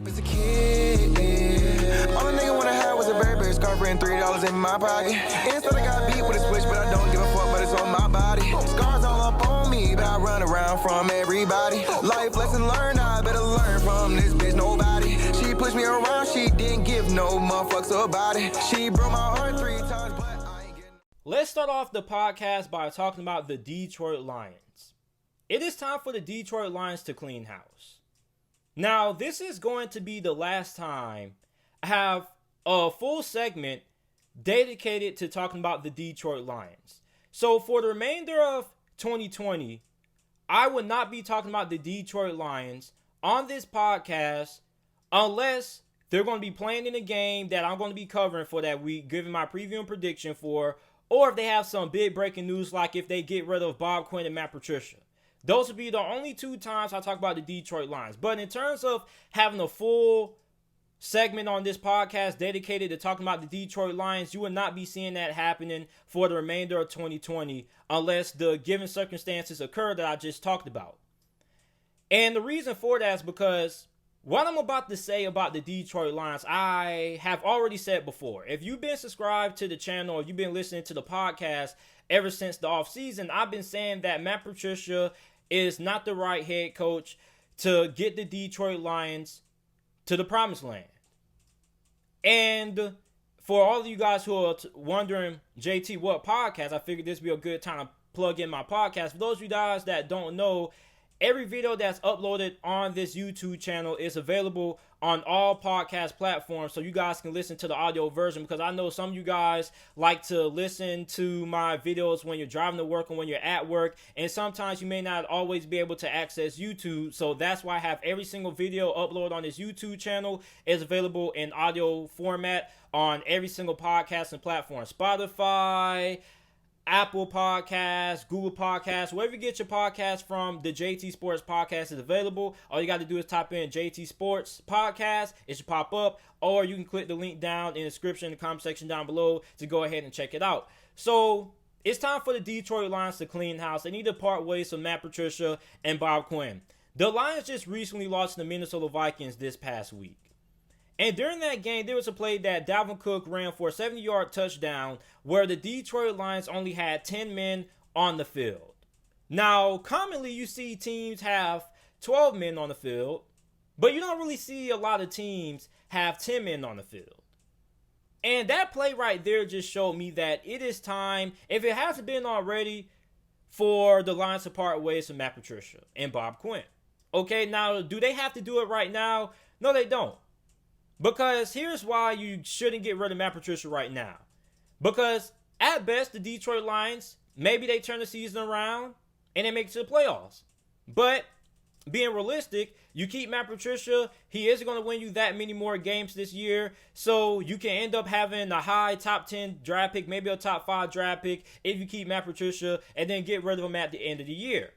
As a kid, all a nigga wanna have was a Burberry scarf and $3 in my pocket. Instead I got beat with a switch, but I don't give a fuck, but it's on my body. Scars all up on me, but I run around from everybody. Life lesson learned, I better learn from this bitch, nobody. She pushed me around, she didn't give no motherfucks about it. She broke my heart 3 times, but I ain't getting... Let's start off the podcast by talking about the Detroit Lions. It is time for the Detroit Lions to clean house. Now, this is going to be the last time I have a full segment dedicated to talking about the Detroit Lions. So for the remainder of 2020, I would not be talking about the Detroit Lions on this podcast unless they're going to be playing in a game that I'm going to be covering for that week, giving my preview and prediction for, or if they have some big breaking news like if they get rid of Bob Quinn and Matt Patricia. Those would be the only 2 times I talk about the Detroit Lions. But in terms of having a full segment on this podcast dedicated to talking about the Detroit Lions, you will not be seeing that happening for the remainder of 2020 unless the given circumstances occur that I just talked about. And the reason for that is because what I'm about to say about the Detroit Lions, I have already said before. If you've been subscribed to the channel or you've been listening to the podcast ever since the offseason, I've been saying that Matt Patricia is not the right head coach to get the Detroit Lions to the promised land. And for all of you guys who are wondering, JT, what podcast? I figured this would be a good time to plug in my podcast. For those of you guys that don't know, every video that's uploaded on this YouTube channel is available on all podcast platforms, so you guys can listen to the audio version, because I know some of you guys like to listen to my videos when you're driving to work and when you're at work, and sometimes you may not always be able to access YouTube, so that's why I have every single video uploaded on this YouTube channel is available in audio format on every single podcast and platform. Spotify, Apple Podcasts, Google Podcasts, wherever you get your podcast from, the JT Sports Podcast is available. All you got to do is type in JT Sports Podcast. It should pop up. Or you can click the link down in the description in the comment section down below to go ahead and check it out. So it's time for the Detroit Lions to clean house. They need to part ways from Matt Patricia and Bob Quinn. The Lions just recently lost to the Minnesota Vikings this past week. And during that game, there was a play that Dalvin Cook ran for a 70-yard touchdown where the Detroit Lions only had 10 men on the field. Now, commonly you see teams have 12 men on the field, but you don't really see a lot of teams have 10 men on the field. And that play right there just showed me that it is time, if it hasn't been already, for the Lions to part ways from Matt Patricia and Bob Quinn. Okay, now, do they have to do it right now? No, they don't. Because here's why you shouldn't get rid of Matt Patricia right now. Because at best, the Detroit Lions, maybe they turn the season around and they make it to the playoffs. But being realistic, you keep Matt Patricia, he isn't going to win you that many more games this year. So you can end up having a high top 10 draft pick, maybe a top 5 draft pick if you keep Matt Patricia and then get rid of him at the end of the year.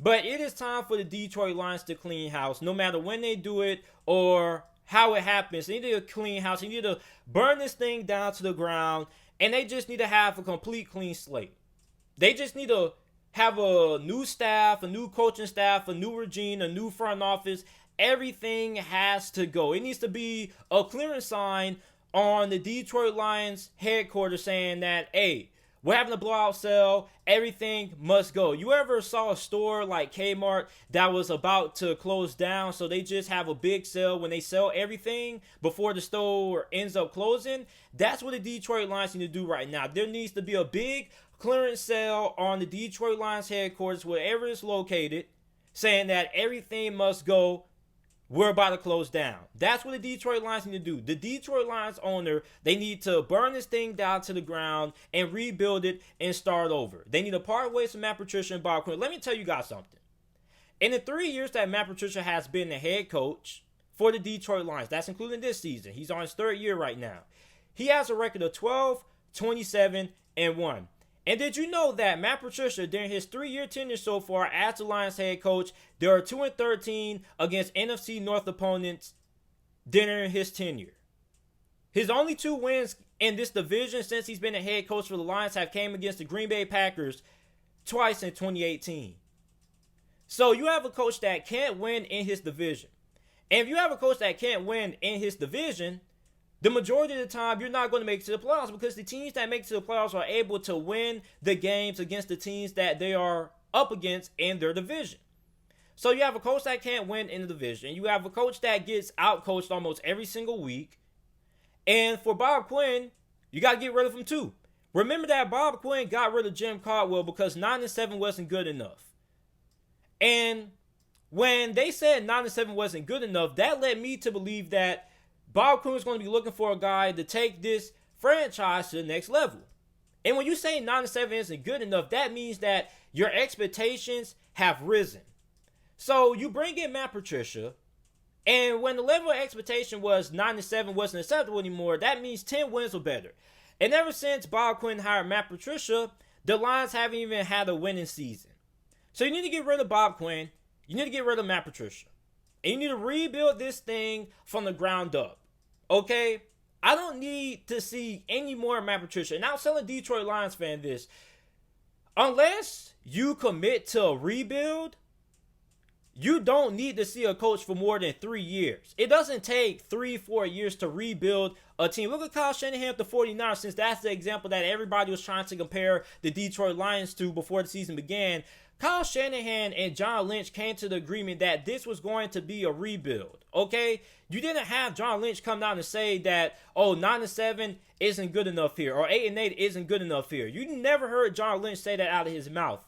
But it is time for the Detroit Lions to clean house, no matter when they do it or how it happens. They need to clean house. They need to burn this thing down to the ground, and they just need to have a complete clean slate. They just need to have a new staff, a new coaching staff, a new regime, a new front office. Everything has to go. It needs to be a clearance sign on the Detroit Lions headquarters saying that, hey, we're having a blowout sale. Everything must go. You ever saw a store like Kmart that was about to close down, so they just have a big sale when they sell everything before the store ends up closing? That's what the Detroit Lions need to do right now. There needs to be a big clearance sale on the Detroit Lions headquarters, wherever it's located, saying that everything must go. We're about to close down. That's what the Detroit Lions need to do. The Detroit Lions owner, they need to burn this thing down to the ground and rebuild it and start over. They need to part ways from Matt Patricia and Bob Quinn. Let me tell you guys something. In the 3 years that Matt Patricia has been the head coach for the Detroit Lions, that's including this season, he's on his 3rd year right now, he has a record of 12, 27, and 1. And did you know that Matt Patricia, during his 3-year tenure so far as the Lions head coach, there are 2-13 against NFC North opponents during his tenure. His only 2 wins in this division since he's been a head coach for the Lions have came against the Green Bay Packers twice in 2018. So you have a coach that can't win in his division. And if you have a coach that can't win in his division, the majority of the time you're not going to make it to the playoffs, because the teams that make it to the playoffs are able to win the games against the teams that they are up against in their division. So you have a coach that can't win in the division. You have a coach that gets out-coached almost every single week. And for Bob Quinn, you got to get rid of him too. Remember that Bob Quinn got rid of Jim Caldwell because 9-7 wasn't good enough. And when they said 9-7 wasn't good enough, that led me to believe that Bob Quinn was going to be looking for a guy to take this franchise to the next level. And when you say 9-7 isn't good enough, that means that your expectations have risen. So you bring in Matt Patricia, and when the level of expectation was 9-7 wasn't acceptable anymore, that means 10 wins or better. And ever since Bob Quinn hired Matt Patricia, the Lions haven't even had a winning season. So you need to get rid of Bob Quinn. You need to get rid of Matt Patricia. And you need to rebuild this thing from the ground up. Okay? I don't need to see any more Matt Patricia. And I'm telling Detroit Lions fan this. Unless you commit to a rebuild, you don't need to see a coach for more than 3 years. It doesn't take 3-4 years to rebuild a team. Look at Kyle Shanahan at the 49ers, since that's the example that everybody was trying to compare the Detroit Lions to before the season began. Kyle Shanahan and John Lynch came to the agreement that this was going to be a rebuild, okay? You didn't have John Lynch come down and say that, 9-7 isn't good enough here, or 8-8 isn't good enough here. You never heard John Lynch say that out of his mouth.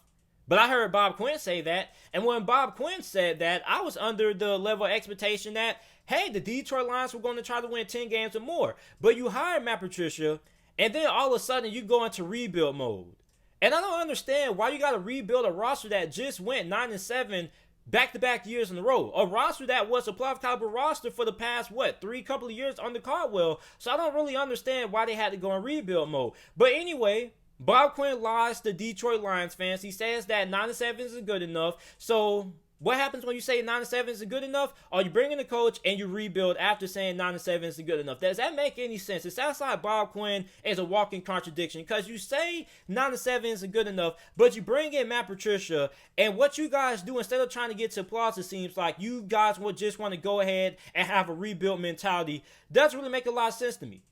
But I heard Bob Quinn say that, and when Bob Quinn said that, I was under the level of expectation that, hey, the Detroit Lions were going to try to win 10 games or more. But you hired Matt Patricia, and then all of a sudden you go into rebuild mode. And I don't understand why you got to rebuild a roster that just went 9-7 back-to-back years in a row. A roster that was a playoff caliber roster for the past, couple of years under Caldwell. So I don't really understand why they had to go in rebuild mode. But anyway, Bob Quinn lies to Detroit Lions fans. He says that 9-7 isn't good enough. So what happens when you say 9-7 isn't good enough? Or you bring in a coach and you rebuild after saying 9-7 isn't good enough? Does that make any sense? It sounds like Bob Quinn is a walking contradiction, because you say 9-7 isn't good enough, but you bring in Matt Patricia, and what you guys do instead of trying to get to applause, it seems like you guys would just want to go ahead and have a rebuild mentality. Doesn't really make a lot of sense to me.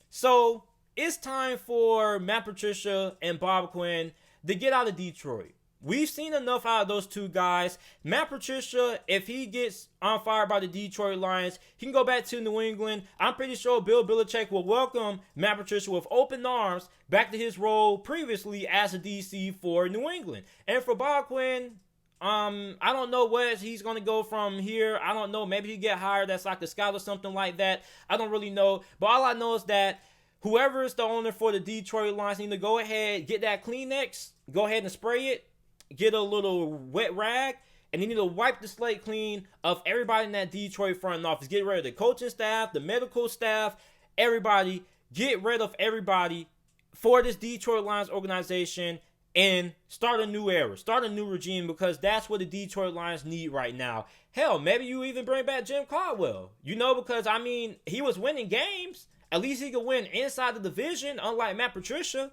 So it's time for Matt Patricia and Bob Quinn to get out of Detroit. We've seen enough out of those two guys. Matt Patricia, if he gets on fire by the Detroit Lions, he can go back to New England. I'm pretty sure Bill Belichick will welcome Matt Patricia with open arms back to his role previously as a DC for New England. And for Bob Quinn, I don't know where he's going to go from here. I don't know. Maybe he get hired as like a scout or something like that. I don't really know. But all I know is that whoever is the owner for the Detroit Lions need to go ahead, get that Kleenex, go ahead and spray it, get a little wet rag, and you need to wipe the slate clean of everybody in that Detroit front office. Get rid of the coaching staff, the medical staff, everybody. Get rid of everybody for this Detroit Lions organization and start a new era, start a new regime, because that's what the Detroit Lions need right now. Hell, maybe you even bring back Jim Caldwell, because, he was winning games. At least he could win inside the division, unlike Matt Patricia.